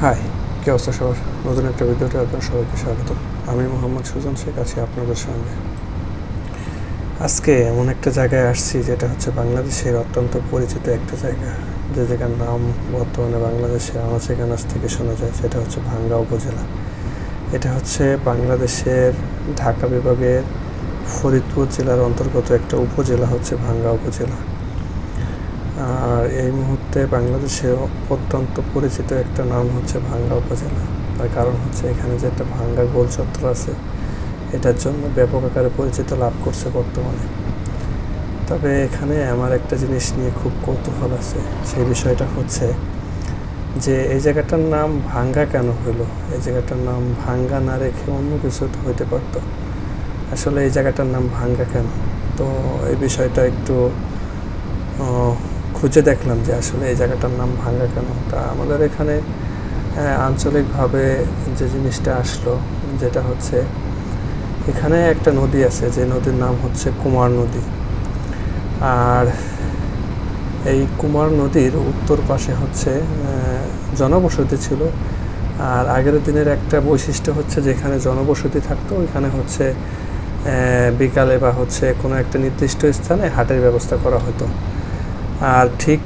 High, কী অবস্থা সবার? নতুন একটা ভিডিওতে আপনার সবাইকে স্বাগত। আমি মোহাম্মদ সুজন শেখ, আছি আপনাদের সঙ্গে। আজকে এমন একটা জায়গায় আসছি যেটা হচ্ছে বাংলাদেশের অত্যন্ত পরিচিত একটা জায়গা, যে জায়গার নাম বর্তমানে বাংলাদেশের আনাচে কানাচ থেকে শোনা যায়, সেটা হচ্ছে ভাঙ্গা উপজেলা। এটা হচ্ছে বাংলাদেশের ঢাকা বিভাগের ফরিদপুর জেলার অন্তর্গত একটা উপজেলা, হচ্ছে ভাঙ্গা উপজেলা। আর এই মুহূর্তে বাংলাদেশে অত্যন্ত পরিচিত একটা নাম হচ্ছে ভাঙ্গা উপজেলা। তার কারণ হচ্ছে এখানে যে একটা ভাঙ্গা গোল চত্বর আছে, এটার জন্য ব্যাপক আকারে পরিচিত লাভ করছে বর্তমানে। তবে এখানে আমার একটা জিনিস নিয়ে খুব কৌতূহল আছে। সেই বিষয়টা হচ্ছে যে এই জায়গাটার নাম ভাঙ্গা কেন হলো? এই জায়গাটার নাম ভাঙ্গা না রেখে অন্য কিছু তো হইতে পারতো। আসলে এই জায়গাটার নাম ভাঙ্গা কেন? তো এই বিষয়টা একটু খুঁজে দেখলাম যে আসলে এই জায়গাটার নাম ভাঙ্গা কেন। তা আমাদের এখানে আঞ্চলিকভাবে যে জিনিসটা আসলো, যেটা হচ্ছে এখানে একটা নদী আছে, যে নদীর নাম হচ্ছে কুমার নদী। আর এই কুমার নদীর উত্তর পাশে হচ্ছে জনবসতি ছিল। আর আগের দিনের একটা বৈশিষ্ট্য হচ্ছে, যেখানে জনবসতি থাকতো ওইখানে হচ্ছে বিকালে বা হচ্ছে কোনো একটা নির্দিষ্ট স্থানে হাটের ব্যবস্থা করা হতো। আর ঠিক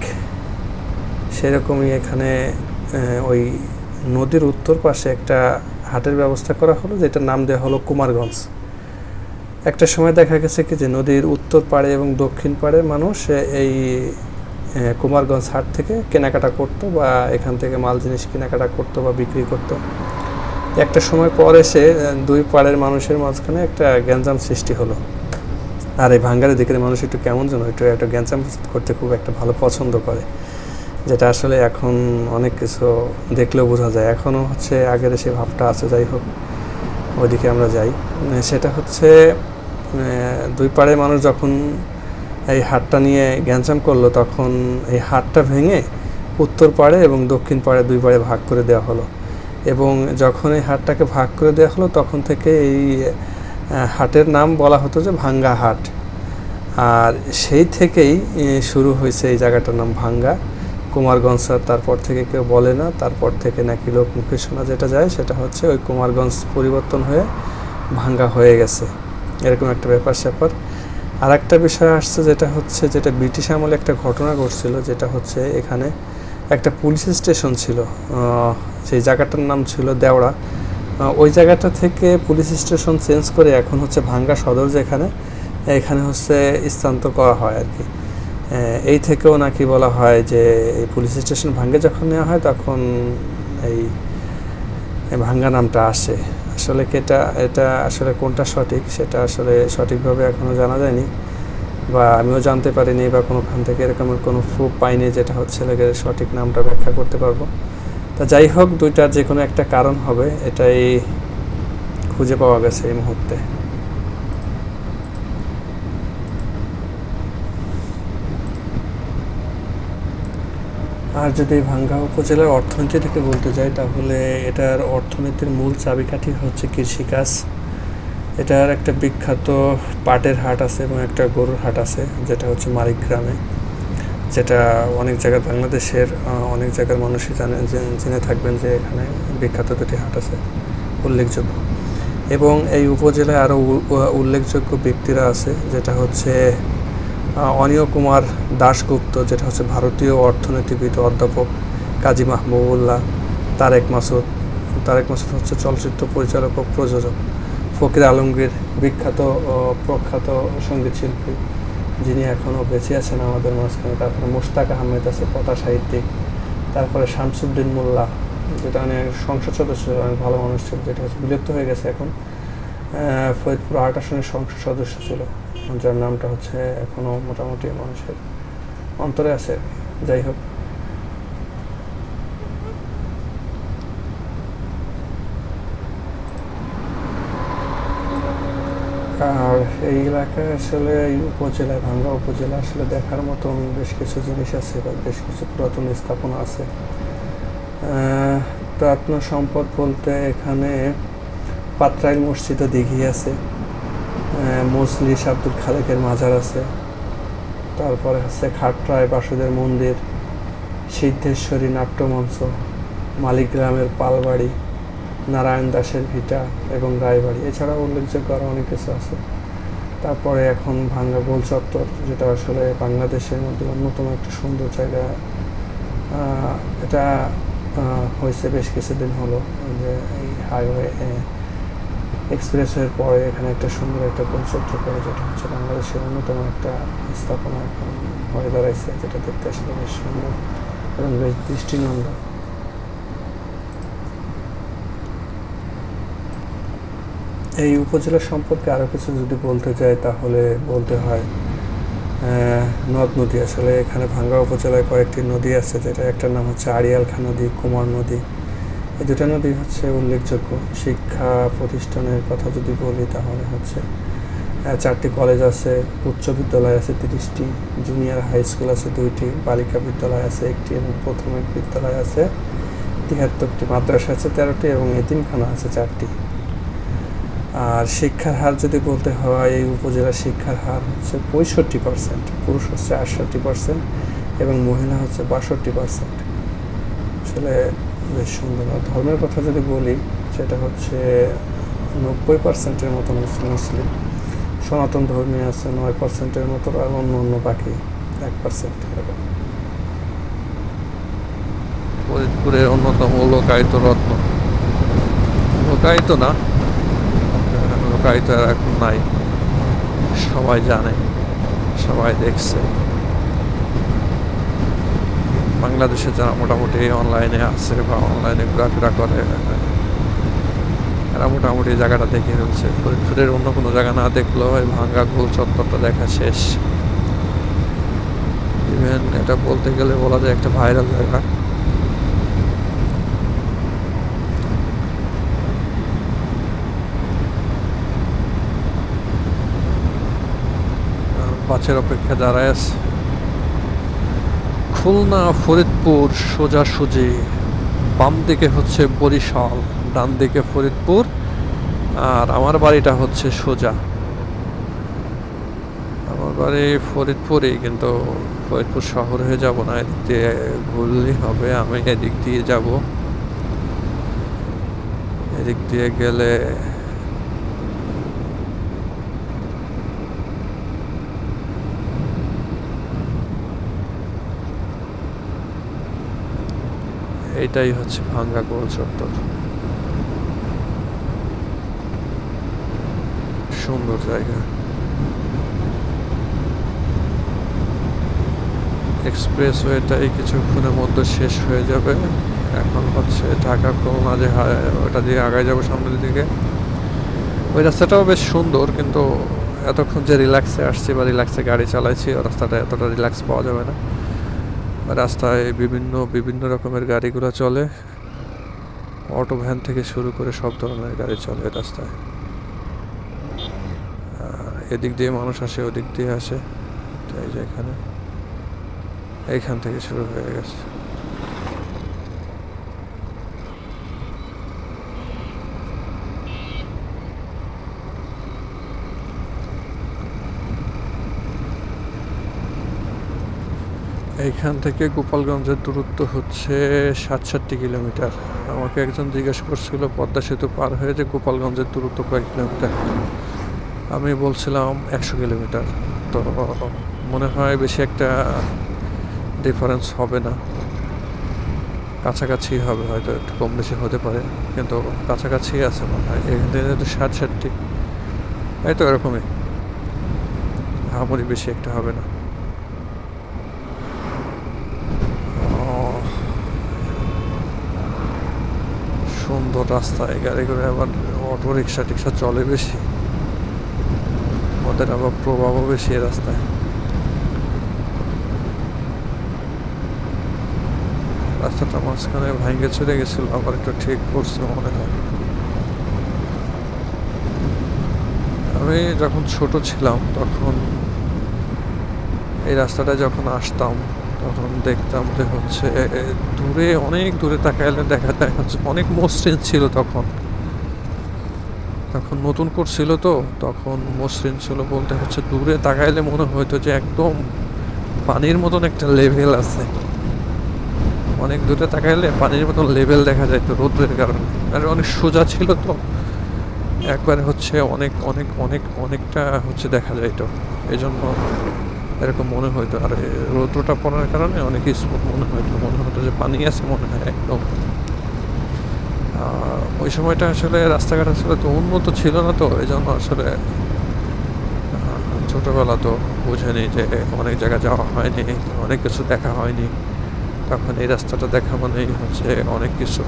সেরকমই এখানে ওই নদীর উত্তর পাশে একটা হাটের ব্যবস্থা করা হলো, যেটার নাম দেওয়া হলো কুমারগঞ্জ। একটা সময় দেখা গেছে কি যে নদীর উত্তর পাড়ে এবং দক্ষিণ পাড়ের মানুষ এই কুমারগঞ্জ হাট থেকে কেনাকাটা করতো, বা এখান থেকে মাল জিনিস কেনাকাটা করতো বা বিক্রি করতো। একটা সময় পর এসে দুই পাড়ের মানুষের মাঝখানে একটা গ্যাঞ্জাম সৃষ্টি হলো। আর এই ভাঙ্গারের দিকের মানুষ একটু কেমন যেন একটু একটা গ্যাঞ্জাম করতে খুব একটা ভালো পছন্দ করে, যেটা আসলে এখন অনেক কিছু দেখলেও বোঝা যায়। এখনও হচ্ছে আগের সে ভাবটা আছে। যাই হোক, ওইদিকে আমরা যাই। সেটা হচ্ছে দুই পাড়ের মানুষ যখন এই হাটটা নিয়ে গ্যাঞ্জাম করলো, তখন এই হাটটা ভেঙে উত্তর পাড়ে এবং দক্ষিণ পাড়ে দুই পাড়ে ভাগ করে দেওয়া হলো। এবং যখন এই হাটটাকে ভাগ করে দেওয়া হলো, তখন থেকে এই হাটের নাম বলা হতো যে ভাঙ্গা হাট। আর সেই থেকেই শুরু হয়েছে এই জায়গাটার নাম ভাঙ্গা। কুমারগঞ্জ তারপর থেকে কেউ বলে না, তারপর থেকে নাকি লোক মুখে শোনা যেটা যায় সেটা হচ্ছে ওই কুমারগঞ্জ পরিবর্তন হয়ে ভাঙ্গা হয়ে গেছে, এরকম একটা ব্যাপার স্যাপার। আর একটা বিষয় আসছে, যেটা ব্রিটিশ আমলে একটা ঘটনা ঘটছিল, যেটা হচ্ছে এখানে একটা পুলিশ স্টেশন ছিল। সেই জায়গাটার নাম ছিল দেওড়া। ওই জায়গাটা থেকে পুলিশ স্টেশন চেঞ্জ করে এখন হচ্ছে ভাঙ্গা সদর, যেখানে এখানে হচ্ছে স্থানান্তর করা হয় আর কি। এই থেকেও নাকি বলা হয় যে এই পুলিশ স্টেশন ভাঙ্গে যখন নেওয়া হয়, তখন এই ভাঙ্গা নামটা আসে। আসলে এটা আসলে কোনটা সঠিক, সেটা আসলে সঠিকভাবে এখনও জানা যায়নি, বা আমিও জানতে পারিনি, বা কোনোখান থেকে এরকম কোনো প্রুফ পাইনি যেটা হচ্ছে সঠিক নামটা ব্যাখ্যা করতে পারবো। তা যাই হোক, দুইটার যে কোনো একটা কারণ হবে, এটাই খুঁজে পাওয়া গেছে এই মুহূর্তে। আর যদি ভাঙ্গা উপজেলার অর্থনীতি থেকে বলতে যাই, তাহলে এটার অর্থনীতির মূল চাবিকাঠি হচ্ছে কৃষিকাজ। এটার একটা বিখ্যাত পাটের হাট আছে এবং একটা গরুর হাট আছে, যেটা হচ্ছে মানিকগ্রামে, যেটা অনেক জায়গায় বাংলাদেশের অনেক জায়গার মানুষই জেনে থাকবেন যে এখানে বিখ্যাত দুটি হাট আছে উল্লেখযোগ্য। এবং এই উপজেলায় আরও উল্লেখযোগ্য ব্যক্তিরা আছে, যেটা হচ্ছে অনিয় কুমার দাশগুপ্ত, যেটা হচ্ছে ভারতীয় অর্থনীতিবিদ, অধ্যাপক কাজী মাহবুবুল্লাহ, তারেক মাসুদ হচ্ছে চলচ্চিত্র পরিচালক ও প্রযোজক, ফকির আলমগীর বিখ্যাত প্রখ্যাত সঙ্গীত শিল্পী, যিনি এখনও বেঁচে আছেন আমাদের মাঝখানে। তারপরে মোশতাক আহমেদ আছে, কথা সাহিত্যিক। তারপরে শামসুদ্দিন মোল্লা, যেটা অনেক সংসদ সদস্য, অনেক ভালো মানুষ ছিল, যেটা হচ্ছে বিলুপ্ত হয়ে গেছে এখন। ফরিদপুর ৮ আসনের সংসদ সদস্য ছিল, যার নামটা হচ্ছে এখনও মোটামুটি মানুষের অন্তরে আছে। যাই হোক, আর এই এলাকায় আসলে এই উপজেলায়, ভাঙ্গা উপজেলা আসলে দেখার মতন বেশ কিছু জিনিস আছে, বা বেশ কিছু পুরাতন স্থাপনা আছে। প্রত্ন সম্পদ বলতে এখানে পাত্রাইল মসজিদ ও দিঘি আছে, মজলিস আব্দুল খালেকের মাজার আছে, তারপরে হচ্ছে খাটরায় বাসুদেব মন্দির, সিদ্ধেশ্বরী নাট্যমঞ্চ, মালিগ্রামের পালবাড়ি, নারায়ণ দাসের ভিটা এবং রায়বাড়ি, এছাড়াও উল্লেখযোগ্য আরও অনেক কিছু আছে। তারপরে এখন ভাঙ্গা গোল চত্বর, যেটা আসলে বাংলাদেশের মধ্যে অন্যতম একটা সুন্দর জায়গা। এটা হয়েছে বেশ কিছুদিন হলো, যে এই হাইওয়ে এক্সপ্রেসওয়ের পরে এখানে একটা সুন্দর একটা গোল চত্বর করে, যেটা হচ্ছে বাংলাদেশের অন্যতম একটা স্থাপনা এখন হয়ে দাঁড়াইছে, যেটা দেখতে আসলে বেশ সুন্দর এবং বেশ দৃষ্টিনন্দন। এই উপজেলা সম্পর্কে আরও কিছু যদি বলতে যাই তাহলে বলতে হয় নদ নদী। আসলে এখানে ভাঙ্গা উপজেলায় কয়েকটি নদী আছে, যেটা একটার নাম হচ্ছে আড়িয়ালখা নদী, কুমার নদী। এই দুটা নদী হচ্ছে উল্লেখযোগ্য। শিক্ষা প্রতিষ্ঠানের কথা যদি বলি তাহলে হচ্ছে 4টি কলেজ আছে, উচ্চ বিদ্যালয় আছে 30টি, জুনিয়র হাই স্কুল আছে 2টি, বালিকা বিদ্যালয় আছে 1টি এবং প্রাথমিক বিদ্যালয় আছে 73টি, মাদ্রাসা আছে 13টি এবং এতিমখানা আছে 4টি। আর শিক্ষার হার যদি বলতে হয়, এই উপজেলার শিক্ষার হার হচ্ছে 65%, পুরুষ হচ্ছে 68% এবং মহিলা হচ্ছে 62%। আসলে বেশ সুন্দর। আর ধর্মের কথা যদি বলি, সেটা হচ্ছে 90%-এর মতো মুসলিম, সনাতন ধর্মী আছে 9%-এর মতো, আর অন্য বাকি 1% এরকম। ফরিদপুরের অন্যতম লোকায়ত রত্ন, লোকায়িত না, লোকায়িত আর এখন নাই, সবাই জানে, সবাই দেখছে। বাংলাদেশে যারা মোটামুটি অনলাইনে আছে বা অনলাইনে ঘোরাফেরা করে, এরা মোটামুটি জায়গাটা দেখে ফেলছে। ফরিদপুরের অন্য কোনো জায়গা না দেখলেও এই ভাঙ্গা গোল চত্বরটা দেখা শেষ। ইভেন এটা বলতে গেলে বলা যায় একটা ভাইরাল জায়গা। বাসের অপেক্ষা দাঁড়ায় আছে। খুলনা ফরিদপুর সোজাসুজি, বাম দিকে হচ্ছে বরিশাল, ডান দিকে ফরিদপুর, আর আমার বাড়িটা হচ্ছে সোজা। আমার বাড়ি ফরিদপুরেই, কিন্তু ফরিদপুর শহর হয়ে যাব না, এদিক দিয়ে ঘুরলেই হবে। আমি এদিক দিয়ে যাব, এদিক দিয়ে গেলে এইটাই হচ্ছে ভাঙ্গা গোল চত্বর। সুন্দর জায়গা। এক্সপ্রেসওয়েটাই কিছুক্ষণের মধ্যে শেষ হয়ে যাবে। এখন হচ্ছে ঢাকা খুলনা যে ওটা দিয়ে আগায় যাবো সামনের দিকে। ওই রাস্তাটাও বেশ সুন্দর, কিন্তু এতক্ষণ যে রিল্যাক্সে আসছি বা রিল্যাক্সে গাড়ি চালাইছি, ওই রাস্তাটা এতটা রিল্যাক্স পাওয়া যাবে না। রাস্তায় বিভিন্ন রকমের গাড়িগুলো চলে, অটো ভ্যান থেকে শুরু করে সব ধরনের গাড়ি চলে রাস্তায়। এদিক দিয়ে মানুষ আসে, ওদিক দিয়ে আসে, এই যে এইখান থেকে শুরু হয়ে গেছে। এইখান থেকে গোপালগঞ্জের দূরত্ব হচ্ছে 67 কিলোমিটার। আমাকে একজন জিজ্ঞেস করছিল পদ্মা সেতু পার হয়ে যে গোপালগঞ্জের দূরত্ব কয় কিলোমিটার, আমি বলছিলাম 100 কিলোমিটার। তো মনে হয় বেশি একটা ডিফারেন্স হবে না, কাছাকাছি হবে, হয়তো একটু কম বেশি হতে পারে, কিন্তু কাছাকাছি আছে মনে হয়। এখান থেকে যেহেতু 60 এই তো এরকমই, আমারই বেশি একটা হবে না। সুন্দর রাস্তায় গাড়ি করে, আবার অটো রিক্সা টিক্সা চলে বেশি, ওদের আবার প্রভাবও বেশি এই রাস্তায়। রাস্তাটা মাঝখানে ভাঙ্গে চলে গেছিল, আবার একটু ঠিক করছে মনে হয়। আমি যখন ছোট ছিলাম তখন এই রাস্তাটা যখন আসতাম তখন দেখতাম যে হচ্ছে দূরে, অনেক দূরে তাকাইলে দেখা যায় হচ্ছে অনেক মসৃণ ছিল। তখন নতুন করছিল, তো তখন মসৃণ ছিল বলতে হচ্ছে দূরে তাকাইলে মনে হইতো যে একদম পানির মতন একটা লেভেল আছে। অনেক দূরে তাকাইলে পানির মতন লেভেল দেখা যায় তো রোদ্রের কারণে, আর অনেক সোজা ছিল তো একবারে হচ্ছে অনেক অনেক অনেক অনেকটা হচ্ছে দেখা যায় তো, এই জন্য এরকম মনে হইতো। আর রৌদ্রটা পড়ার কারণে অনেক স্মুথ মনে হতো যে পানি আছে মনে হয় একদম। ওই সময়টা আসলে রাস্তাঘাট আসলে তো উন্নত ছিল না, তো এই জন্য আসলে ছোটোবেলা তো বুঝেনি যে অনেক জায়গা যাওয়া হয়নি, অনেক কিছু দেখা হয়নি, তখন এই রাস্তাটা দেখা মানেই হচ্ছে অনেক কিছু।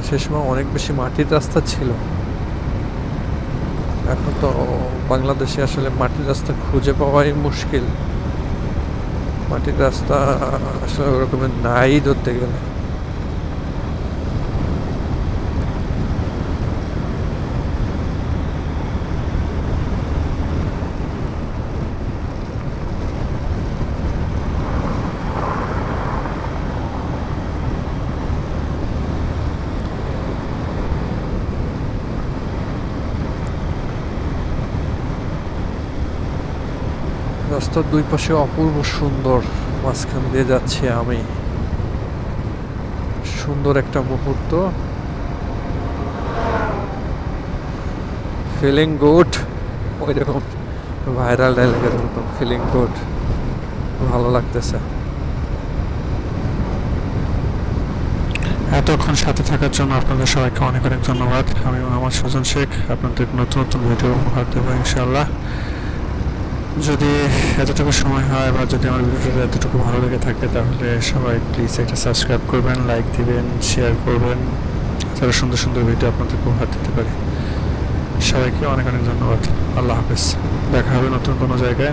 সে সময় অনেক বেশি মাটির রাস্তা ছিল, এখন তো বাংলাদেশে আসলে মাটির রাস্তা খুঁজে পাওয়াই মুশকিল। মাটির রাস্তা আসলে ওরকমের নাই ধরতে গেলে। রাস্তার দুই পাশে অপূর্ব সুন্দর, মাঝখান দিয়ে যাচ্ছি আমি, সুন্দর একটা মুহূর্ত, ফিলিং গুড, ওই রকম ভাইরাল ডায়লগের মতো ফিলিং গুড, ভালো লাগতেছে। এতক্ষণ সাথে থাকার জন্য আপনাদের সবাইকে অনেক অনেক ধন্যবাদ। আমি মোহাম্মদ সুজন শেখ, আপনাদের নতুন নতুন ভিডিও উপহার দেবো ইনশাআল্লাহ। যদি এতটুকু সময় হয় বা যদি আমার ভিডিওটা এতটুকু ভালো লেগে থাকে, তাহলে সবাই প্লিজ একটা সাবস্ক্রাইব করবেন, লাইক দিবেন, শেয়ার করবেন, তাহলে সুন্দর সুন্দর ভিডিও আপনাদেরকে উপহার দিতে পারি। সবাইকে অনেক অনেক ধন্যবাদ। আল্লাহ হাফেজ। দেখা হবে নতুন কোনো জায়গায়